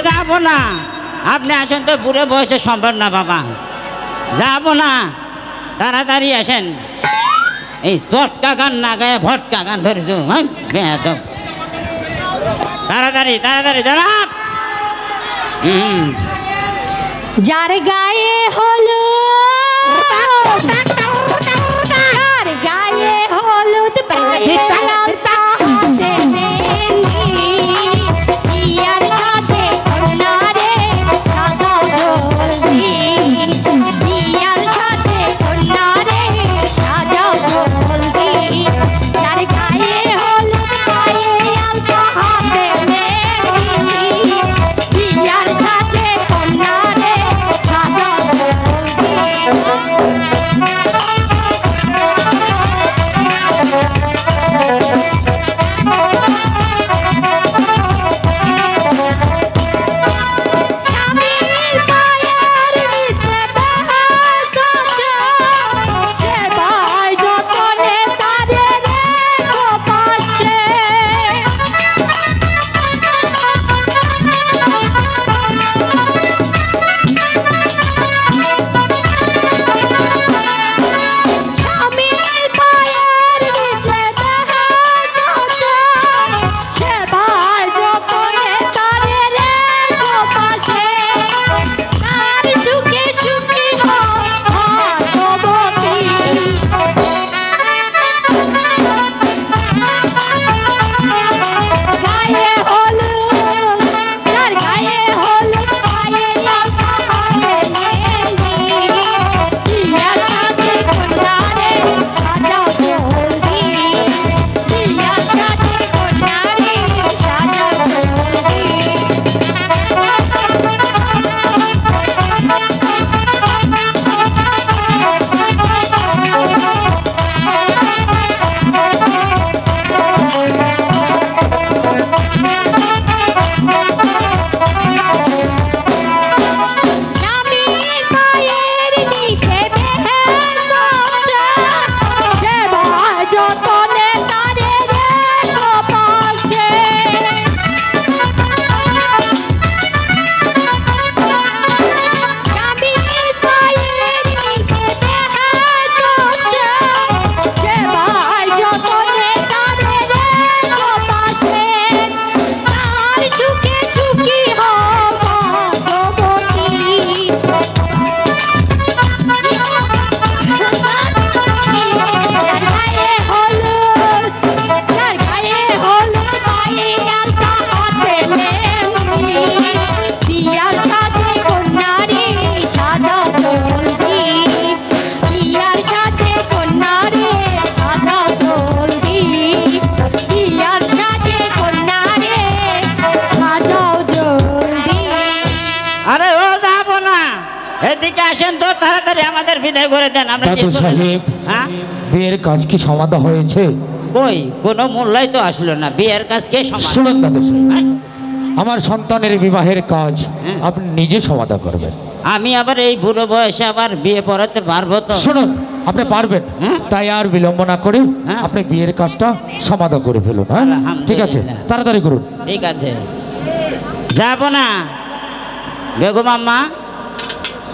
যাবো না, আপনি আসেন তো, বুড়ো বয়সে সম্ভব না বাবা, যাবো না, তাড়াতাড়ি আসেন। এই চটকা গান না গায়ে ভটকা গান ধরেছো, হ্যাঁ বেয়াদব। তাড়াতাড়ি তাড়াতাড়ি জনাব। যার গায়ে হলুদ, যার গায়ে হলুদ পায়ে আলতা, হাতে মেহেন্দি, বিয়ার সাথে কন্যা রে সাজাও জলদি, বিয়ার সাথে কন্যা রে সাজাও জলদি। যার গায়ে হলুদ পায়ে আলতা, হাতে মেহেন্দি, বিয়ার সাথে কন্যা রে সাজাও জলদি। স্বামীর পায়ের নিচে বেহেশত আছে, সেবায় যতনে তারে রেখো পাশে। স্বামীর পায়ের নিচে বেহেশত আছে, সেবায় যতনে তারে রেখো পাশে। তার সুখে সুখী হও ভাগ্যবতী। গায়ে হলুদ, যার গায়ে হলুদ পায়ে আলতা, হাতে মেহেন্দি, বিয়ার সাথে কন্যা রে সাজাও জলদি, বিয়ার সাথে কন্যা রে সাজাও জলদি। স্বামীর পায়ের নিচে বেহেশত আছে, সেবায় যতনে তারে রেখো পাশে। স্বামীর পায়ের নিচে বেহেশত আছে, সেবায় যতনে তারে রেখো পাশে। তার সুখে সুখী হও ভাগ্যবতী। যার গায়ে হলুদ, যার গায়ে হলুদ পায়ে আলতা, হাতে মেহেন্দি, বিয়ার সাথে কন্যা রে সাজাও জলদি, বিয়ার সাথে কন্যা রে সাজাও জলদি, বিয়ার সাথে কন্যা রে সাজাও জলদি। আরে ও যাবো না, এদিকে আসেন তো, তাড়াতাড়ি আমাদের বিদায় করে দেন। আমরা দাদু সাহেব, হ্যাঁ বিয়ের কাজ কি সমাধা হয়েছে? কই কোনো মূল্যই তো আসলো না, বিয়ের কাজ কে সমাধান? শুনুন দাদু সাহেব, হ্যাঁ? আমার সন্তানের বিবাহের কাজ হ্যাঁ। আপনি নিজে সমাধা করবেন। আমি আবার এই বুড়ো বয়সে আবার বিয়ে পড়াতে পারবো তো? শুনুন, আপনি পারবেন, হ্যাঁ। তাই আর বিলম্ব না করে হ্যাঁ। আপনি বিয়ের কাজটা সমাধা করে ফেলুন। হ্যাঁ, ঠিক আছে, আলহামদুলিল্লাহ। তাড়াতাড়ি করুন। ঠিক আছে, যাবো না। বেগম আম্মা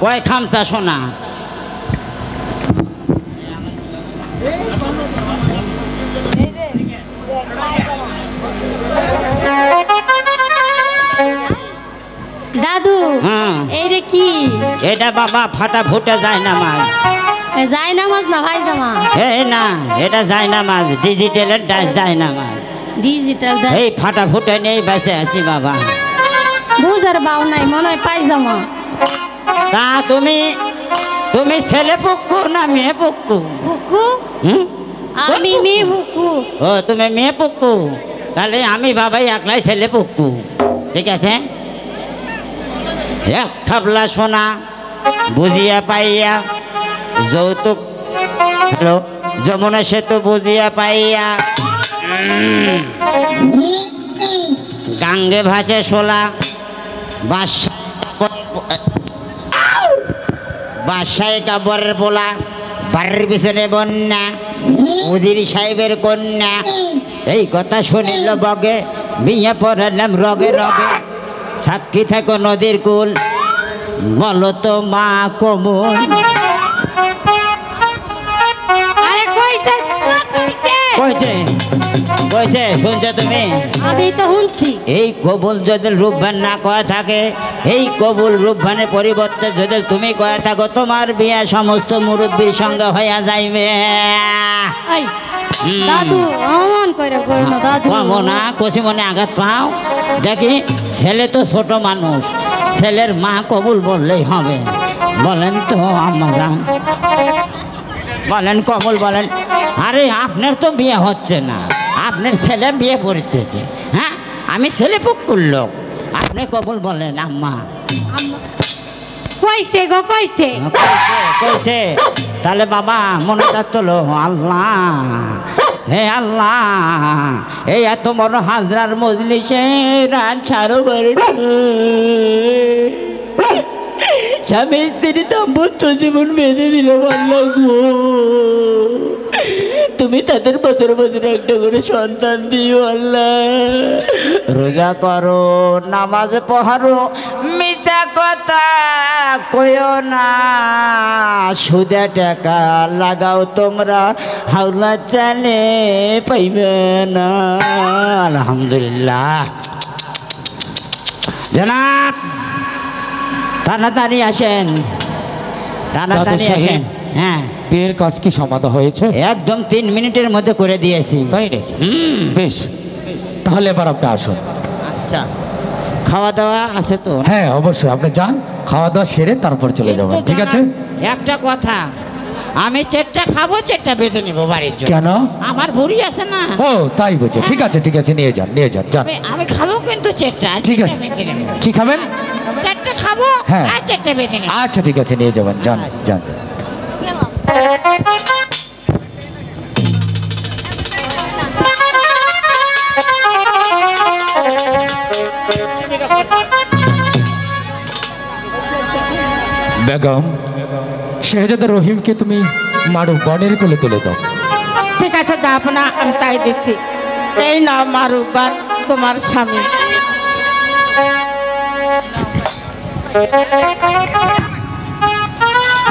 কয় খামচা সোনা? দাদু, হ্যাঁ এইটা কি? এটা বাবা ফাটা ফুটে যায় না মাছ। যায় নামাজ না ভাই জামা? এই না, এটা যায় না মাছ, ডিজিটালের যায় না মাছ। ডিজিটাল এই ফাটা ফুটে নেই বেঁচে আছি বাবা। বুঝার বাউ নাই, মনে হয় পায়জামা। তা তুমি তুমি ছেলে পুক্কু না মেয়ে পুক্কু? ফুকু? হুম, আমি মেয়ে ফুকু। ও তুমি মেয়ে পুক্কু, তাহলে আমি বাবাই একলাই ছেলে পুক্কু। ঠিক আছে, এক খাবলা সোনা বুঝিয়া পাইয়া, যৌতুক হ্যালো যমুনা সেতু বুঝিয়া পাইয়া, গাঙ্গে ভাসে শোলা, বাদশায় কাবরের পোলা, বাড়ির পিছনে বন্যা, উজির সাহেবের কন্যা। এই কথা শুনিল বগে, বিয়ে পড়ালাম রগে রগে। সাক্ষী থাকো নদীর কুল, বলো তো মা কমল। আরে কইছে কইছে কইছে শুনছো তুমি? আমি তো শুনছি। এই কবুল যদি রূপবান না কয়া থাকে, এই কবুল রূপবানের পরিবর্তে যদি তুমি কয়া থাকো, তোমার বিয়ে সমস্ত মুরব্বীর সঙ্গে হইয়া যাইবে। এই দাদু অমন করে কই না দাদু। কমো না, কষি মনে আঘাত পাও। দেখি ছেলে তো ছোট মানুষ, ছেলের মা কবুল বললেই হবে। বলেন তো আমরা, বলেন কবুল বলেন। আরে আপনার তো বিয়ে হচ্ছে না, আপনার ছেলে বিয়ে পড়তেছে। হ্যাঁ, আমি ছেলে পুকুর লোক, আপনি কবুল বলেন আম্মা। কইছে গো কইছে। কইছে তাহলে বাবা মনে তোলো। আল্লাহ, হে আল্লাহ, এই এত বড় হাজরার মজলিসে রাত ছাড়ো বাড়ি, স্বামী স্ত্রী দাম্পত্য জীবন বেঁধে দিল। আল্লাহ গো, তুমি তাদের বছর বছর একটা করে সন্তান দিও আল্লাহ। রোজা করো, নামাজ পড়ো, মিছা কথা কইও না, সুদে টাকা লাগাও তোমরা, হাওলা চালে পাইবে না। আলহামদুলিল্লাহ। জনাব তাড়াতাড়ি আসেন, তাড়াতাড়ি আসেন। হ্যাঁ, বিয়ের কাজ কি সমাধা হয়েছে? একদম 3 মিনিটের মধ্যে করে দিয়েছি। তাই নাকি? বেশ, তাহলে এবার আপনি আসুন। আচ্ছা, খাওয়া দাওয়া আছে তো? হ্যাঁ অবশ্যই, আপনি যান, খাওয়া দাওয়া সেরে তারপর চলে যাবেন, কিন্তু ঠিক আছে? জানাব, একটা কথা, আমি চেটটা খাবো, চেটটা বেঁধে নিবো বাড়ির জন্য। কেন? আমার ভুড়ি আছে না। ও তাই বুঝে, ঠিক আছে ঠিক আছে, নিয়ে যান নিয়ে যান, যান। আমি খাবো কিন্তু চেটটা। ঠিক আছে। কি খাবেন? চেটটা খাবো, হ্যাঁ। আর চেটটা বেঁধে নিবো। আচ্ছা ঠিক আছে, নিয়ে যাবেন, যান যান। বেগম, শেহজাদা রহিমকে তুমি মারু বনের কোলে তুলে দাও। ঠিক আছে যাব না, আমি তাই দিচ্ছি। এই নাও মারুবান, তোমার স্বামী।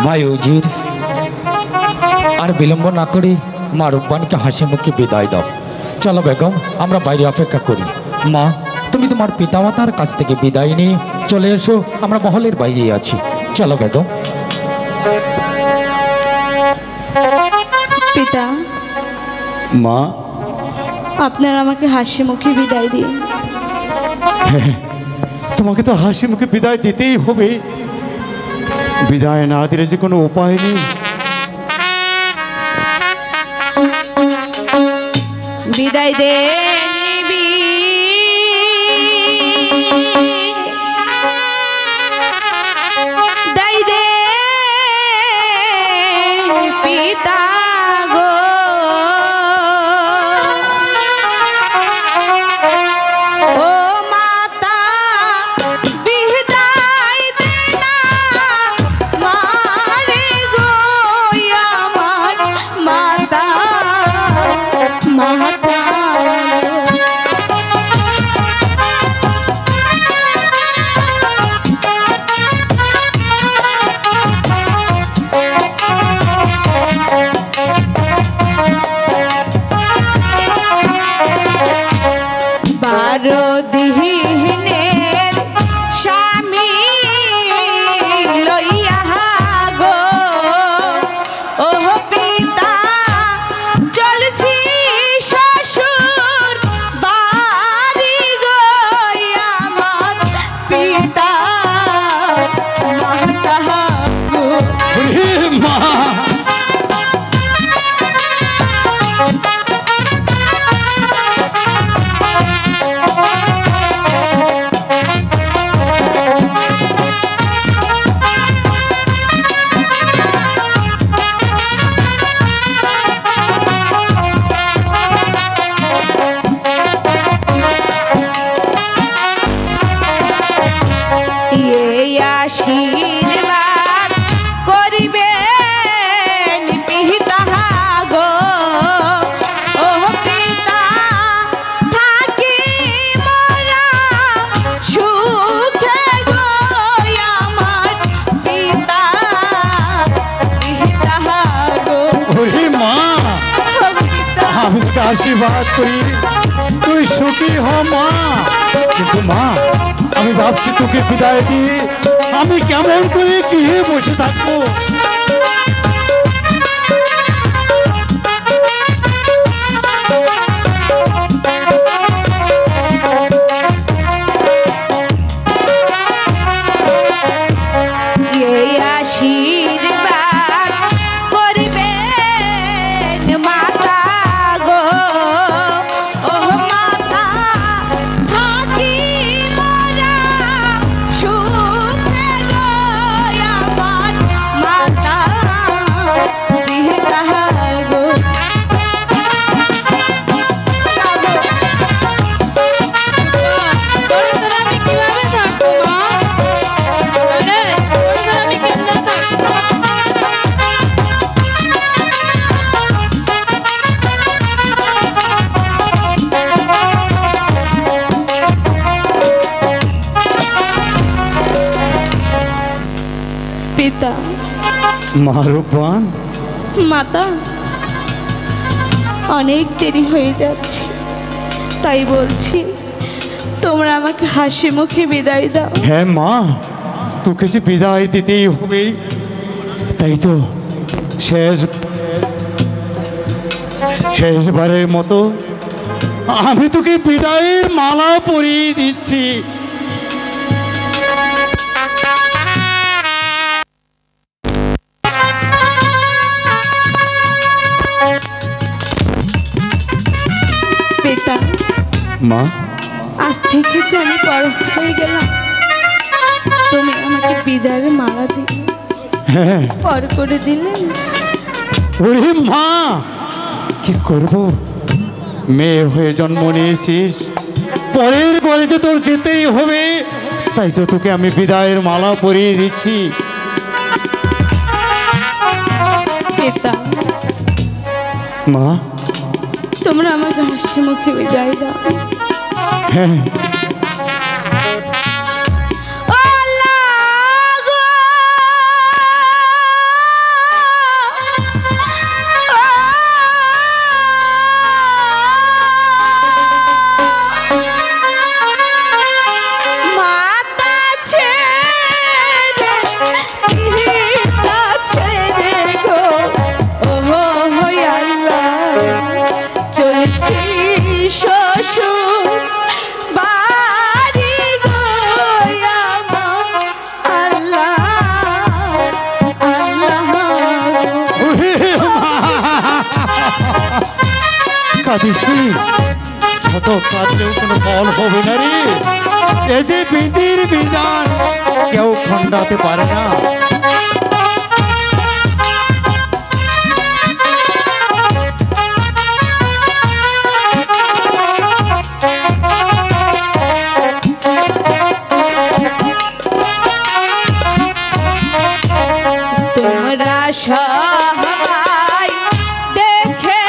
ভাই উজির, আর বিলম্ব না করে মারুবানকে হাসি মুখে বিদায় দাও। চলো বেগম, আমরা বাইরে অপেক্ষা করি। মা, তুমি তোমার পিতামাতার কাছ থেকে বিদায় নিয়ে চলে এসো, আমরা মহলের বাইরে আছি। চলো বেগম। পিতা, মা, আপনারা আমাকে হাসি মুখে বিদায় দিন। তোমাকে তো হাসি মুখে বিদায় দিতেই হবে, বিদায় না দিলে যে কোনো উপায় নেই। বিদায় দে নিবি, দাই দে পিতা গো, ও মাতা বিদায় দে না, মারে গো আমার মাতা, মাতা। বারো দিনের স্বামী লইয়া গো, ও পিতা চলছি শ্বশুর বাড়ি গো, আমার পিতা মাতা গো। ওরে মা, আশীর্বাদ করি তুই সুখী হ মা। কিন্তু মা, আমি ভাবছি তোকে বিদায় দিয়ে আমি কেমন করে গৃহে বসে থাকবো। এই আশীর্বাদ করবেন মাতা গো, ও মাতা থাকি মোরা সুখে গো, আমার মাতা পিতা গো। তোরে তোরা আমি কিভাবে থাকবো মা? রে তোরে তোরা আমি কেমনে থাকবো? পিতা, মা রূপবান, মাতা, অনেক দেরি হয়ে যাচ্ছে, তাই বলছি তোমরা আমাকে হাসি মুখে বিদায় দাও। হ্যাঁ মা, তোকে যে বিদায় দিতেই হবে, তাই তো শেষবারের মতো আমি তোকে বিদায়ের মালা পরিয়ে দিচ্ছি। পিতা, মা, আজ থেকে যে আমি বড় হয়ে গেলাম, তুমি আমাকে বিদায়ের মালা দিলে, হ্যাঁ পর করে দিলে। ওরে মা, কি করব, মেয়ে হয়ে জন্ম নিয়েছিস, পরের ঘরে যে তোর যেতেই হবে, তাই তো তোকে আমি বিদায়ের মালা পরিয়ে দিচ্ছি। পিতা, মা, তোমরা আমাকে হাসি মুখে বিদায় দাও। হ্যাঁ কাঁদিস নি, শত কাঁদলেও কোনো ফল হবে না রে। এই যে বিধির বিধান কেউ খণ্ডাতে পারে না। তোমরা সবাই দেখে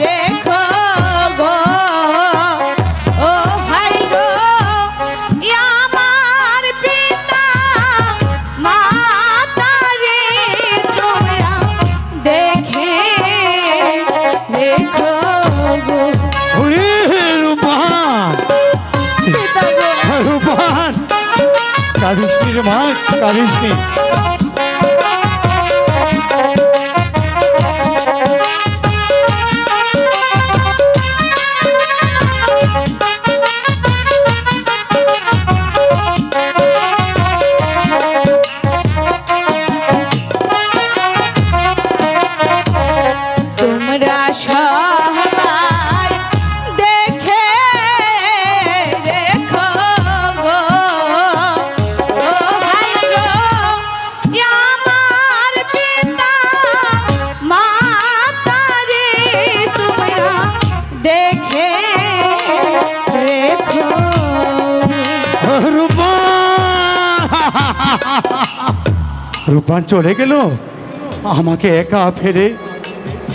রেখো গো, ও ভাই গো, আমার পিতা মাতারে তোমরা দেখে রেখো গো। ওরে রূপান, পিতা গো, রূপান, কাঁদিস নি রে মা, কাঁদিস নি। তোমরা সবাই দেখে রেখো গো, ও ভাই গো, আমার পিতা মাতারে তোমরা দেখে রেখো। রূপান চলে গেল, আমাকে একা ফেলে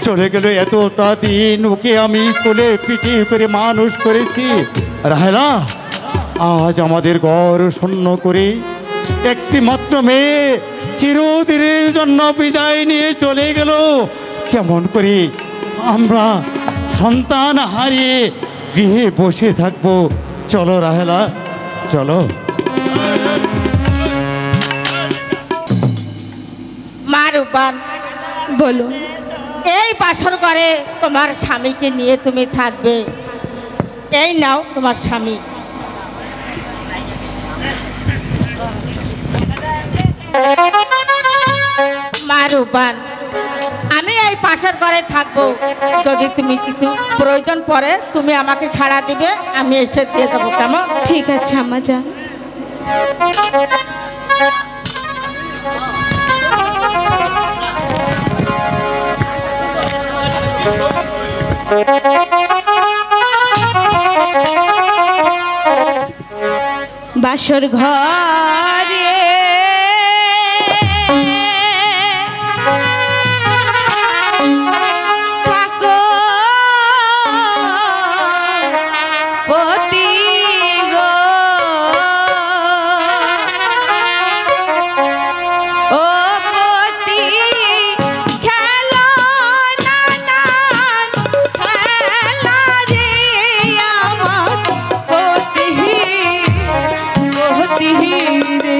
চলে গেল। এতটা দিন ওকে আমি কোলে পিঠে করে মানুষ করেছি। রাহেলা, আজ আমাদের ঘর শূন্য করে একটি মাত্র মেয়ে চিরদিনের জন্য বিদায় নিয়ে চলে গেল। কেমন করে আমরা সন্তান হারিয়ে গৃহে বসে থাকবো। চলো রাহেলা, চলো। মা রূপবান, বলুন। এই বাসর ঘরে তোমার স্বামীকে নিয়ে তুমি থাকবে। এই নাও তোমার স্বামী। মা রূপবান, আমি এই পাশের ঘরে থাকবো। যদি তুমি কিছু প্রয়োজন পড়ে তুমি আমাকে সাড়া দিবে, আমি এসে দিয়ে দেবো। কেমন? ঠিক আছে আম্মা যান। বাসর ঘরে থাকো পতি গো, ও পতি খেলো নানান খেলা রে আমার পতি পতি রে।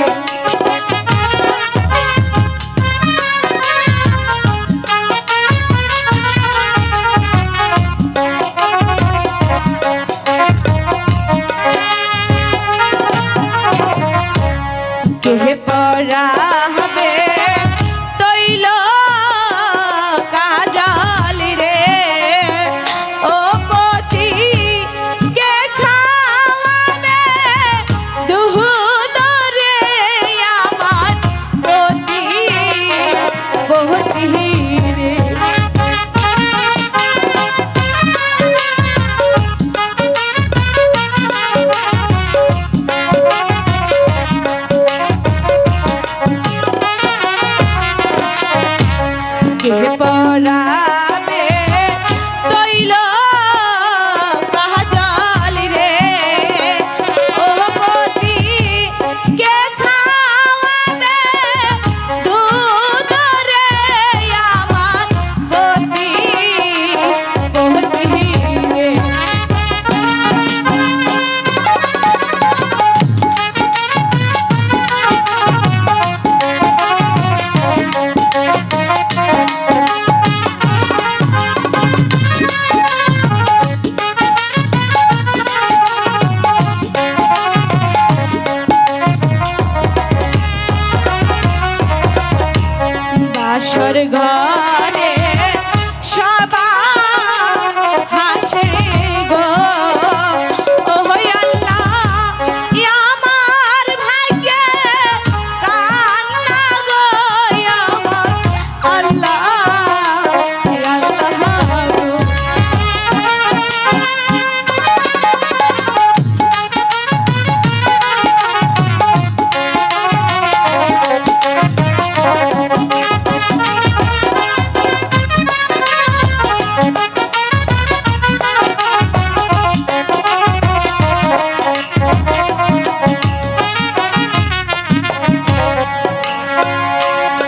কে পরাবে তৈল কাজল রে, ও পতি কে খাওয়াবে দুধ রে আমার পতি পতি রে। কে পরাবে তৈল কাজল রে, ও পতি কে খাওয়াবে দুধ রে আমার পতি পতি রে। বাসর ঘরে সবাই হাসে গো, ও আল্লাহ আমার ভাগ্যে কান্না গো, আমার আল্লাহ আল্লাহ গো।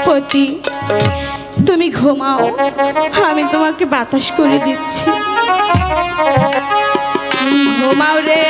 পতি তুমি ঘুমাও, আমি তোমাকে বাতাস করে দিচ্ছি। ঘুমাও রে।